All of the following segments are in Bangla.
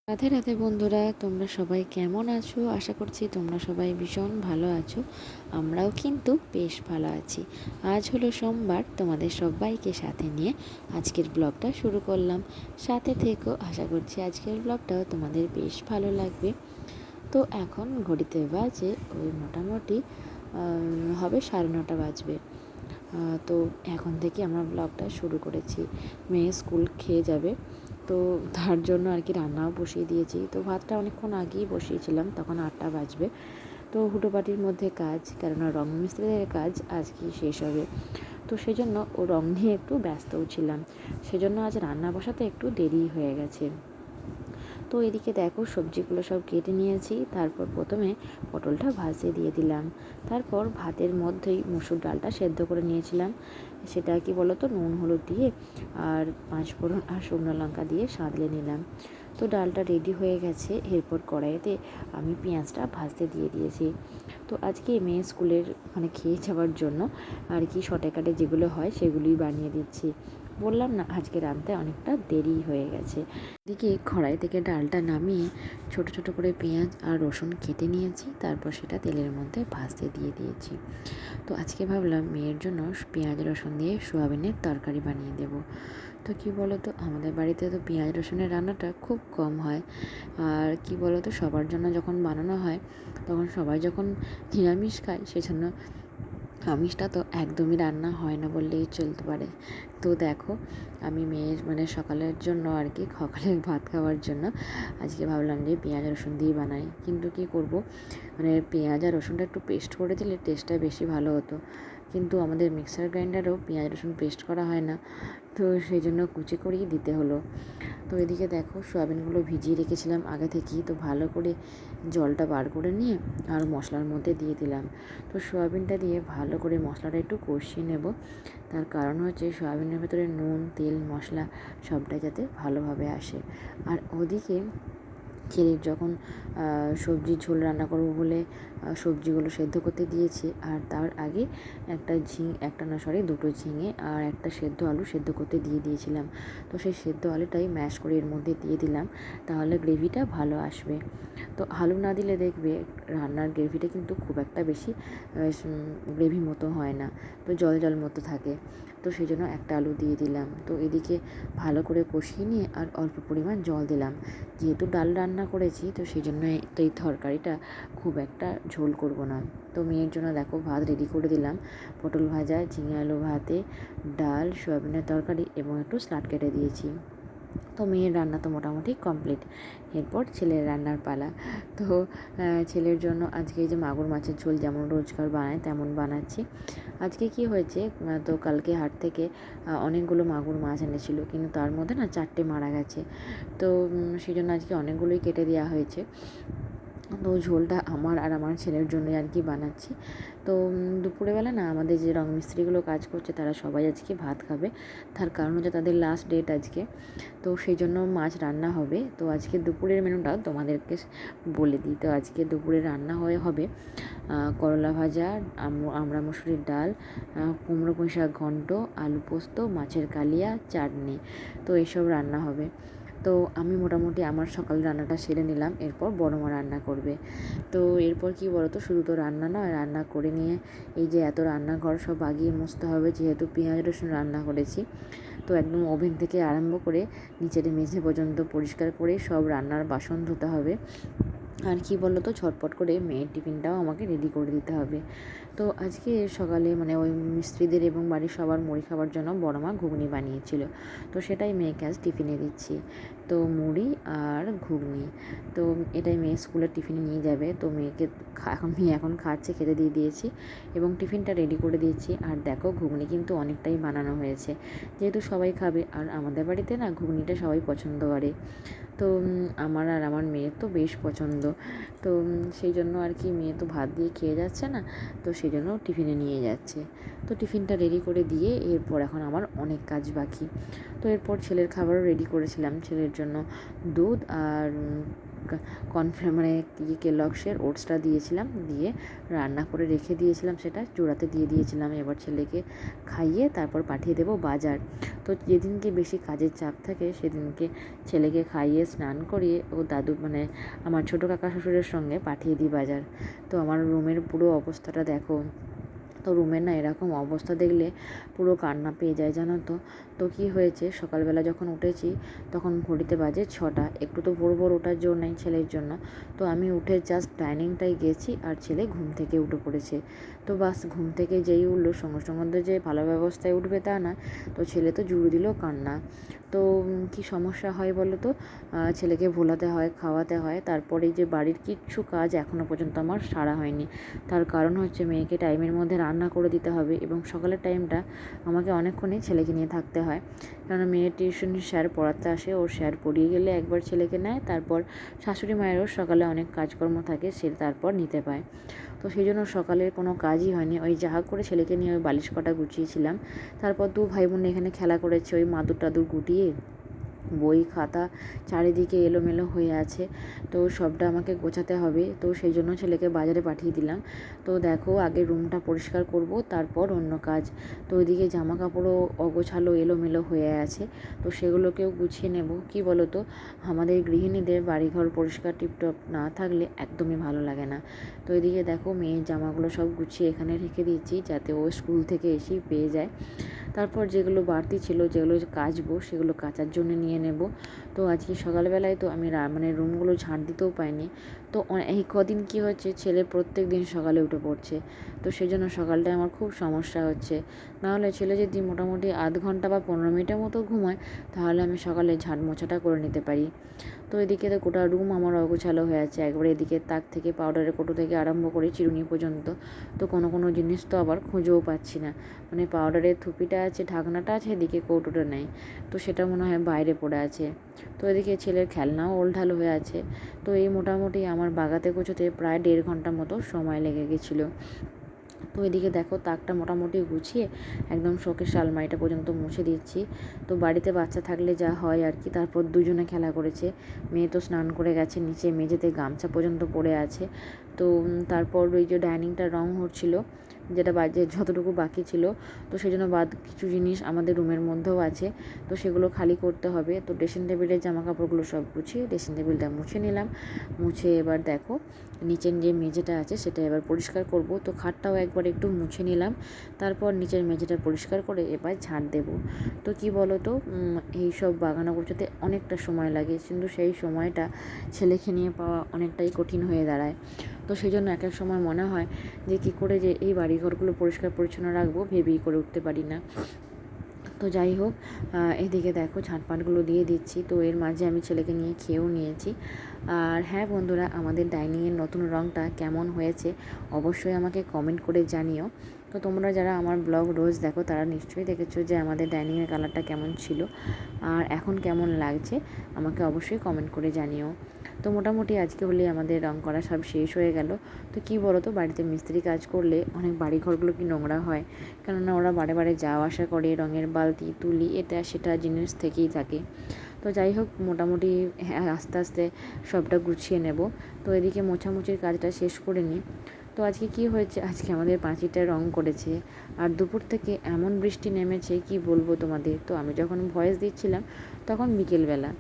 রাধে রাধে বন্ধুরা, তোমরা সবাই কেমন আছো? আশা করছি তোমরা সবাই ভীষণ ভালো আছো। আমরাও কিন্তু বেশ ভালো আছি। আজ হলো সোমবার, তোমাদের সবাইকে সাথে নিয়ে আজকের ব্লগটা শুরু করলাম। সাথে থেকো, আশা করছি আজকের ব্লগটাও তোমাদের বেশ ভালো লাগবে। তো এখন ঘড়িতে বাজে ওই মোটামুটি হবে 9:30 বাজবে। তো এখন থেকে আমরা ব্লগটা শুরু করেছি। মেয়ে স্কুল খেয়ে যাবে, তো তার জন্য আর কি রান্নাও বসিয়ে দিয়েছি। তো ভাতটা অনেকক্ষণ আগেই বসিয়েছিলাম, তখন 8টা বাজবে। তো হুটোপাটির মধ্যে কাজ, কেননা রং মিস্ত্রিদের কাজ আজকেই শেষ হবে। তো সেজন্য ও রং নিয়ে একটু ব্যস্তও ছিলাম, সেজন্য আজ রান্না বসাতে একটু দেরি হয়ে গেছে। তো এদিকে দেখো সবজিগুলো সব কেটে নিয়েছি। তারপর প্রথমে পটলটা ভাজতে দিয়ে দিলাম। তারপর ভাতের মধ্যেই মুসুর ডালটা সেদ্ধ করে নিয়েছিলাম। সেটা কি বলো তো, নুন হলুদ দিয়ে আর 5 ফোড়ন আর শুকনো লঙ্কা দিয়ে সাঁতলে নিলাম। তো ডালটা রেডি হয়ে গেছে। এরপর কড়াইতে আমি পেঁয়াজটা ভাজতে দিয়ে দিয়েছি। তো আজকে মেয়ে স্কুলের মানে খেয়ে যাওয়ার জন্য আর কি শর্টে কাটে যেগুলো হয় সেগুলোই বানিয়ে দিচ্ছি। বললাম না, আজকে রাঁধতে অনেকটা দেরি হয়ে গেছে। এদিকে কড়াই থেকে ডালটা নামিয়ে ছোট ছোট করে পেঁয়াজ আর রসুন কেটে নিয়েছি। তারপর সেটা তেলের মধ্যে ভাজতে দিয়ে দিয়েছি। তো আজকে ভাবলাম মেয়ের জন্য পেঁয়াজ রসুন দিয়ে সোয়াবিনের তরকারি বানিয়ে দেব। তো কি বলো তো, আমাদের বাড়িতে তো পেঁয়াজ রসুনের রান্নাটা খুব কম হয়। আর কি বলো তো, সবার জন্য যখন বানানো হয় তখন সবাই যখন নিরামিষ খায়, সেজন্য আমিষটা তো একদমই রান্না হয় না বললেই চলতে পারে। তো দেখো, আমি মেয়ের মানে সকালের জন্য আর কি সকালের ভাত খাওয়ার জন্য আজকে ভাবলাম যে পেঁয়াজ রসুন দিয়ে বানাই। কিন্তু কি করব, মানে পেঁয়াজ আর রসুনটা একটু পেস্ট করে দিলে টেস্টটা বেশি ভালো হতো। কিন্তু আমাদের মিক্সার গ্রাইন্ডারেও পেঁয়াজ রসুন পেস্ট করা হয় না, তো সেই জন্য কুচি করেই দিতে হলো। তো এদিকে দেখো সোয়াবিনগুলো ভিজিয়ে রেখেছিলাম আগে থেকেই, তো ভালো করে জলটা বার করে নিয়ে আর মশলার মধ্যে দিয়ে দিলাম। তো সোয়াবিনটা দিয়ে ভালো করে মশলাটা একটু কষিয়ে নেব। তার কারণ হচ্ছে সোয়াবিনের ভেতরে নুন তেল মশলা সবটাই যাতে ভালোভাবে আসে। আর ওদিকে ছেলের যখন সবজির ঝোল রান্না করবো বলে সবজিগুলো সেদ্ধ করতে দিয়েছি। আর তার আগে দুটো ঝিঙে আর একটা সেদ্ধ আলু সেদ্ধ করতে দিয়ে দিয়েছিলাম। তো সেই সেদ্ধ আলুটাই ম্যাশ করে এর মধ্যে দিয়ে দিলাম, তাহলে গ্রেভিটা ভালো আসবে। তো আলু না দিলে দেখবে রান্নার গ্রেভিটা কিন্তু খুব একটা বেশি গ্রেভি মতো হয় না, তো জল জল মতো থাকে। তো সেই জন্য একটা আলু দিয়ে দিলাম। তো এদিকে ভালো করে কষিয়ে নিয়ে আর অল্প পরিমাণ জল দিলাম। যেহেতু ডাল রান্না করেছি, তো সেই জন্য এই তরকারিটা খুব একটা ঝোল করব না। তো মেয়ের জন্য দেখো ভাত রেডি করে দিলাম। পটল ভাজা, ঝিঙে আলু ভাতে, ডাল, সয়াবিনের তরকারি এবং একটু স্যালাড কেটে দিয়েছি। তো মেয়ের রান্না তো মোটামুটি কমপ্লিট। এরপর ছেলের রান্নার পালা। তো ছেলের জন্য আজকে এই যে মাগুর মাছের ঝোল যেমন রোজকার বানায় তেমন বানাচ্ছি। আজকে কি হয়েছে, তো কালকে হাট থেকে অনেকগুলো মাগুর মাছ এনেছিল, কিন্তু তার মধ্যে না 4টে মারা গেছে। তো সেই জন্য আজকে অনেকগুলোই কেটে দেওয়া হয়েছে। তো ঝোলটা আমার আর আমার ছেলের জন্যই আর কি বানাচ্ছি। তো দুপুরবেলা না আমাদের যে রং মিস্ত্রিগুলো কাজ করছে তারা সবাই আজকে ভাত খাবে। তার কারণ হচ্ছে তাদের লাস্ট ডেট আজকে, তো সেই জন্য মাছ রান্না হবে। তো আজকে দুপুরের মেনুটা তোমাদেরকে বলে দিই। তো আজকে দুপুরে রান্না হবে করলা ভাজা, আমড়া মসুরির ডাল, কুমড়ো পুঁই শাক ঘন্ট, আলু পোস্ত, মাছের কালিয়া, চাটনি। তো এইসব রান্না হবে। তো আমি মোটামুটি আমার সকাল রান্নাটা সেরে নিলাম। এরপর বড় মা রান্না করবে। তো এরপর কি বলো তো, শুধু তো রান্না নয়, রান্না করে নিয়ে এই যে এত রান্নাঘর সব আগিয়ে মুছতে হবে, যেহেতু পেঁয়াজ রসুন রান্না করেছি। তো একদম ওভেন থেকে আরম্ভ করে নিচের মেঝে পর্যন্ত পরিষ্কার করে সব রান্নার বাসন ধুতে হবে। আর কি বলো তো, ঝটপট করে মেয়ের টিফিনটাও আমাকে রেডি করে দিতে হবে। তো আজকে সকালে মানে ওই মিস্ত্রিদের এবং বাড়ির সবার মুড়ি খাবার জন্য বড় মা ঘুগনি বানিয়েছিল। তো সেটাই মেয়েকে আজ টিফিনে দিচ্ছি। তো মুড়ি আর ঘুগনি, তো এটাই মেয়ে স্কুলের টিফিনে নিয়ে যাবে। তো মেয়ে এখন খাচ্ছে, খেতে দিয়ে দিয়েছি এবং টিফিনটা রেডি করে দিয়েছি। আর দেখো ঘুগনি কিন্তু অনেকটাই বানানো হয়েছে, যেহেতু সবাই খাবে। আর আমাদের বাড়িতে না ঘুগনিটা সবাই পছন্দ করে। তো আমার আর আমার মেয়ের তো বেশ পছন্দ। তো সেই জন্য আর কি, মেয়ে তো ভাত দিয়ে খেয়ে যাচ্ছে না, তো সেই জন্য টিফিনে নিয়ে যাচ্ছে। তো টিফিনটা রেডি করে দিয়ে এরপর এখন আমার অনেক কাজ বাকি। তো এরপর ছেলের খাবারও রেডি করেছিলাম। ছেলের জন্য দুধ আর মানে কেলগসের ওটসটা দিয়েছিলাম, দিয়ে রান্না করে রেখে দিয়েছিলাম, সেটা চূড়াতে দিয়ে দিয়েছিলাম। এবার ছেলেকে খাইয়ে তারপর পাঠিয়ে দেবো বাজার। তো যেদিনকে বেশি কাজের চাপ থাকে সেদিনকে ছেলেকে খাইয়ে স্নান করিয়ে ও দাদু মানে আমার ছোটো কাকা শ্বশুরের সঙ্গে পাঠিয়ে দিই বাজার। তো আমার রুমের পুরো অবস্থাটা দেখো। তো রুমের না এরকম অবস্থা দেখলে পুরো কান্না পেয়ে যায়, জানো তো। তো কী হয়েছে, সকালবেলা যখন উঠেছি তখন ঘড়িতে বাজে 6টা। একটু তো ভোর ভোর ওঠার জোর নেই ছেলের জন্য। তো আমি উঠে জাস্ট ডাইনিংটায় গেছি আর ছেলে ঘুম থেকে উঠে পড়েছে। তো বাস ঘুম থেকে যেই উঠলো সঙ্গে সঙ্গে যে ভালো ব্যবস্থায় উঠবে তা না, তো ছেলে তো জুড়ে দিল কান্না। তো কি সমস্যা হয় বলো তো, ছেলেকে ভোলাতে হয়, খাওয়াতে হয়, তারপরে যে বাড়ির কিচ্ছু কাজ এখনও পর্যন্ত আমার সারা হয়নি। তার কারণ হচ্ছে মেয়েকে টাইমের মধ্যে রান্না করে দিতে হবে, এবং সকালের টাইমটা আমাকে অনেকক্ষণই ছেলেকে নিয়ে থাকতে হয়। কারণ মেয়ের টিউশন স্যার পড়াতে আসে, ওর স্যার পড়িয়ে গেলে একবার ছেলেকে নেয়, তারপর শাশুড়ি মায়েরও সকালে অনেক কাজকর্ম থাকে, সে তারপর নিতে পায়। তো সেই জন্য সকালের কোনো কাজই হয়নি। ওই যাহা করে ছেলেকে নিয়ে ওই বালিশ কটা গুছিয়েছিলাম। তারপর 2 ভাই বোন এখানে খেলা করেছে, ওই মাদুর টাদুর গুটিয়ে বই খাতা চারিদিকে এলোমেলো হয়ে আছে। তো সবটা আমাকে গোছাতে হবে, তো সেই জন্য ছেলেকে বাজারে পাঠিয়ে দিলাম। তো দেখো আগে রুমটা পরিষ্কার করব, তারপর অন্য কাজ। তো ওইদিকে জামা কাপড়ও অগোছালো এলোমেলো হয়ে আছে, তো সেগুলোকেও গুছিয়ে নেব। কি বলো তো, আমাদের গৃহিণীদের বাড়িঘর পরিষ্কার টিপটপ না থাকলে একদমই ভালো লাগে না। তো এদিকে দেখো মেয়ের জামাগুলো সব গুছিয়ে এখানে রেখে দিয়েছি, যাতে ও স্কুল থেকে এসেই পেয়ে যায়। তারপর যেগুলো বাড়তি ছিল, যেগুলো কাচবো, সেগুলো কাচার জন্য নিয়ে নেব। তো আজকে সকালবেলায় তো আমি মানে রুমগুলো ঝাঁট দিতেও পাইনি। তো এই কদিন কী হচ্ছে, ছেলে প্রত্যেক দিন সকালে উঠে পড়ছে, তো সেই জন্য সকালটায় আমার খুব সমস্যা হচ্ছে। নাহলে ছেলে যদি মোটামুটি আধ ঘন্টা বা 15 মিনিটের মতো ঘুমায়, তাহলে আমি সকালে ঝাঁট মোছাটা করে নিতে পারি। তো এদিকে তো গোটা রুম আমার অগোছালো হয়ে আছে একবারে। এদিকে তাক থেকে পাউডারের কৌটো থেকে আরম্ভ করে চিরুনি পর্যন্ত, তো কোনো জিনিস তো আবার খুঁজেও পাচ্ছি না। মানে পাউডারের থুপিটা আছে, ঢাকনাটা আছে, এদিকে কৌটোটা নেই, তো সেটা মনে হয় বাইরে পড়ে আছে। তো এদিকে ছেলের খেলনাও ওলঢাল হয়ে আছে। তো এই মোটামুটি আমার বাগাতে গোছাতে প্রায় 1.5 ঘন্টার মতো সময় লেগে গেছিলো। তো এদিকে দেখো তাকটা মোটামুটি গুছিয়ে একদম শোকেস আলমারিটা পর্যন্ত মুছে দিচ্ছি। তো বাড়িতে বাচ্চা থাকলে যা হয় আর কি। তারপর দুজনে খেলা করেছে, মেয়ে তো স্নান করে গেছে, নিচে মেঝেতে গামছা পর্যন্ত পড়ে আছে। তো তারপর ওই যে ডাইনিংটা রং হচ্ছিল, যেটা যতটুকু বাকি ছিল, তো সেই জন্য বাদ কিছু জিনিস আমাদের রুমের মধ্যেও আছে, তো সেগুলো খালি করতে হবে। তো ড্রেসিং টেবিলের জামা কাপড়গুলো সব গুছিয়ে ড্রেসিং টেবিলটা মুছে নিলাম। মুছে এবার দেখো নিচের যে মেঝেটা আছে সেটা এবার পরিষ্কার করব। তো খাটটাও একবার একটু মুছে নিলাম, তারপর নিচের মেঝেটা পরিষ্কার করে এবার ঝাঁট দেব। তো কি বলো তো, এইসব বাগানো গোছাতে অনেকটা সময় লাগে, কিন্তু সেই সময়টা ছেলেকে নিয়ে পাওয়া অনেকটাই কঠিন হয়ে দাঁড়ায়। তো সেই জন্য এক এক সময় মনে হয় যে কী করে যে এই বাড়িঘরগুলো পরিষ্কার পরিচ্ছন্ন রাখবো, ভেবেই করে উঠতে পারি না। তো যাই হোক, এদিকে দেখো ঝাঁটপাটগুলো দিয়ে দিচ্ছি। তো এর মাঝে আমি ছেলেকে নিয়ে খেয়েও নিয়েছি। আর হ্যাঁ বন্ধুরা, আমাদের ডাইনিংয়ের নতুন রঙটা কেমন হয়েছে অবশ্যই আমাকে কমেন্ট করে জানিও। তো তোমরা যারা আমার ব্লগ রোজ দেখো তারা নিশ্চয়ই দেখেছো যে আমাদের ডাইনিংয়ের কালারটা কেমন ছিল আর এখন কেমন লাগছে, আমাকে অবশ্যই কমেন্ট করে জানিও। তো মোটামুটি আজকে হলে আমাদের রং করা সব শেষ হয়ে গেল। তো কী বলো তো, বাড়িতে মিস্ত্রি কাজ করলে অনেক বাড়িঘরগুলো কি নোংরা হয়, কেননা ওরা বারে বারে যাওয়া আসা করে, রঙের বালতি তুলি এটা সেটা জিনিস থেকেই থাকে। তো যাই হোক, মোটামুটি আস্তে আস্তে সবটা গুছিয়ে নেব। তো এদিকে মোছামুছির কাজটা শেষ করে নিই। তো আজকে কি হয়েছে, আজকে আমাদের পাঁচিটা রং করেছে, আর দুপুর থেকে এমন বৃষ্টি নেমেছে কি বলবো তোমাদের। তো আমি যখন ভয়েস দিচ্ছিলাম তখন বিকেলবেলা,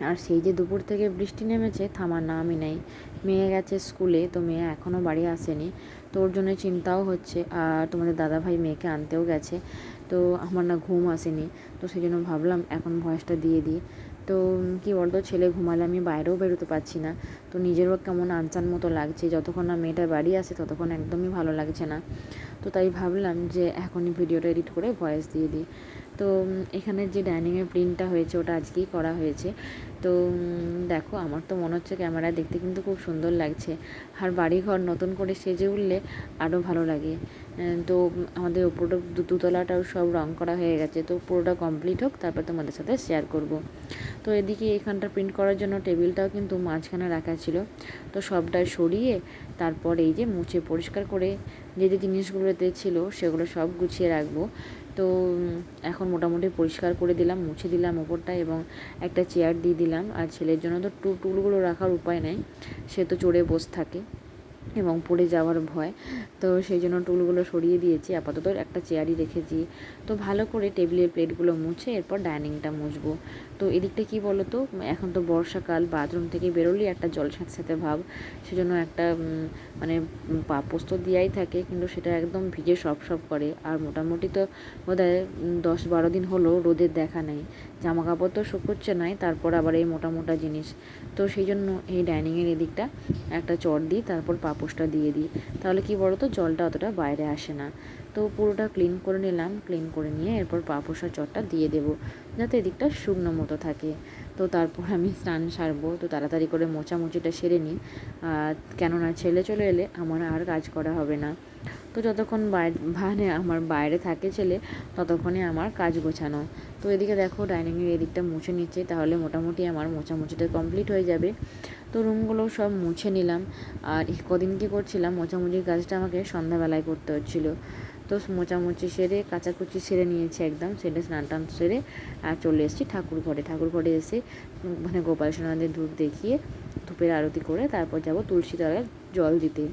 আর সেই যে দুপুর থেকে বৃষ্টি নেমেছে থামার নামই নেই। মেয়ে গেছে স্কুলে, তো মেয়ে এখনও বাড়ি আসেনি, তো ওর জন্য চিন্তাও হচ্ছে। আর তোমাদের দাদাভাই মেয়েকে আনতেও গেছে, তো আমার না ঘুম আসেনি, তো সেই জন্য ভাবলাম এখন ভয়েসটা দিয়ে দিই। তো কী বলতো, ছেলে ঘুমালে আমি বাইরেও বেরোতে পারছি না, তো নিজেরও কেমন আনচান মতো লাগছে। যতক্ষণ না মেয়েটা বাড়ি আসে ততক্ষণ একদমই ভালো লাগছে না। তো তাই ভাবলাম যে এখনই ভিডিওটা এডিট করে ভয়েস দিয়ে দিই। তো এখানের যে ডাইনিংয়ের প্রিন্টটা হয়েছে ওটা আজকেই করা হয়েছে। তো দেখো আমার তো মনে হচ্ছে ক্যামেরায় দেখতে কিন্তু খুব সুন্দর লাগছে, আর বাড়িঘর নতুন করে সেজে উঠলে আরও ভালো লাগে। তো আমাদের ওপরটা দুতলাটাও সব রং করা হয়ে গেছে, তো পুরোটা কমপ্লিট হোক তারপর তোমাদের সাথে শেয়ার করব। তো এদিকে এখানটা প্রিন্ট করার জন্য টেবিলটাও কিন্তু মাঝখানে রাখা ছিল, তো সবটা সরিয়ে তারপর এই যে মুছে পরিষ্কার করে যে যে জিনিসগুলোতে ছিল সেগুলো সব গুছিয়ে রাখবো। তো এখন মোটামুটি পরিষ্কার করে দিলাম, মুছে দিলাম ওপরটা এবং একটা চেয়ার দিয়ে দিলাম। আর ছেলের জন্য তো টুলগুলো রাখার উপায় নেই, সে তো চড়ে বসে থাকে এবং পড়ে যাওয়ার ভয়, তো সেই জন্য টুলগুলো সরিয়ে দিয়েছি, আপাতত একটা চেয়ারই রেখেছি। তো ভালো করে টেবিলের প্লেটগুলো মুছে এরপর ডাইনিংটা মুছবো। তো এদিকটা কি বলো তো, এখন তো বর্ষাকাল, বাথরুম থেকে বেরোলেই একটা জল সাথে সাথে ভাব, সেজন্য একটা মানে পাপোস তো দেওয়াই থাকে, কিন্তু সেটা একদম ভিজে সব করে। আর মোটামুটি তো বোধহয় 10-12 দিন হলো রোদের দেখা নেই, জামা কাপড় তো শুকোচ্ছে নাই, তারপর আবার এই মোটা মোটা জিনিস। তো সেই জন্য এই ডাইনিংয়ের এদিকটা একটা চট দিই, তারপর পাপোসটা দিয়ে দিই, তাহলে কি বলো তো জলটা অতটা বাইরে আসে না। তো পুরোটা ক্লিন করে নিলাম, ক্লিন করে নিয়ে এরপর পাপোস আর চটটা দিয়ে দেবো, যাতে এদিকটা শুকনো মতো থাকে। তো তারপর আমি স্নান সারবো, তো তাড়াতাড়ি করে মোছামুছিটা সেরে নিই, কেননা ছেলে চলে এলে আমার আর কাজ করা হবে না। তো যতক্ষণ মানে আমার বাইরে থাকে ছেলে, ততক্ষণে আমার কাজ গোছানো। তো এদিকে দেখো ডাইনিংয়ের এদিকটা মুছে নিচ্ছে, তাহলে মোটামুটি আমার মোছামুছিটা কমপ্লিট হয়ে যাবে। তো রুমগুলো সব মুছে নিলাম। আর কদিন কী করছিলাম, মোছামুছির কাজটা আমাকে সন্ধ্যাবেলায় করতে হচ্ছিলো। তো মোছামুছি সেরে কাচাকুচি সেরে নিয়েছি একদম, সেরে স্নান টান সেরে আর চলে এসেছি ঠাকুর ঘরে এসে মানে গোপাল সোনাদের ধূপ দেখিয়ে ধূপের আরতি করে তারপর যাব তুলসী তলায় জল দিতে।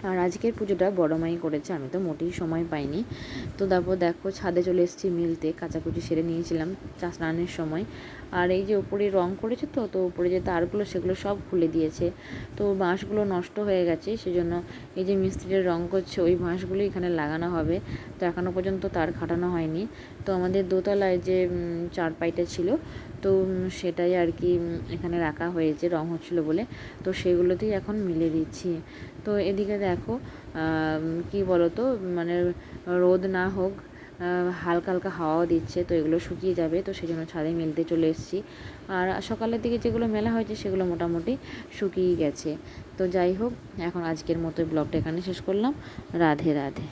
আর আজকের পুজোটা বড় মাই করেছে, আমি তো মোটেই সময় পাইনি। তো তারপর দেখো ছাদে চলে এসেছি মিলতে, কাচাকুচি সেরে নিয়েছিলাম স্নানের সময়। আর এই যে ওপরে রং করেছে, তো ওপরে যে তারগুলো সেগুলো সব খুলে দিয়েছে, তো বাঁশগুলো নষ্ট হয়ে গেছে, সেজন্য এই যে মিস্ত্রির রং করছে ওই বাঁশগুলো এখানে লাগানো হবে। তো এখনও পর্যন্ত তার খাটানো হয়নি। তো আমাদের দোতলায় যে চারপাইটা ছিল, তো সেটাই আর কি এখানে রাখা হয়েছে রং হচ্ছিলো বলে, তো সেগুলোতেই এখন মিলে দিচ্ছি। তো এদিকে দেখো কি বলো তো, মানে রোদ না হোক, হালকা হালকা হাওয়াও দিচ্ছে, তো এগুলো শুকিয়ে যাবে, তো সেই জন্য ছাদে মেলতে চলে এসেছি। আর সকালের দিকে যেগুলো মেলা হয়েছে সেগুলো মোটামুটি শুকিয়ে গেছে। তো যাই হোক, এখন আজকের মতো ব্লগটা এখানে শেষ করলাম। রাধে রাধে।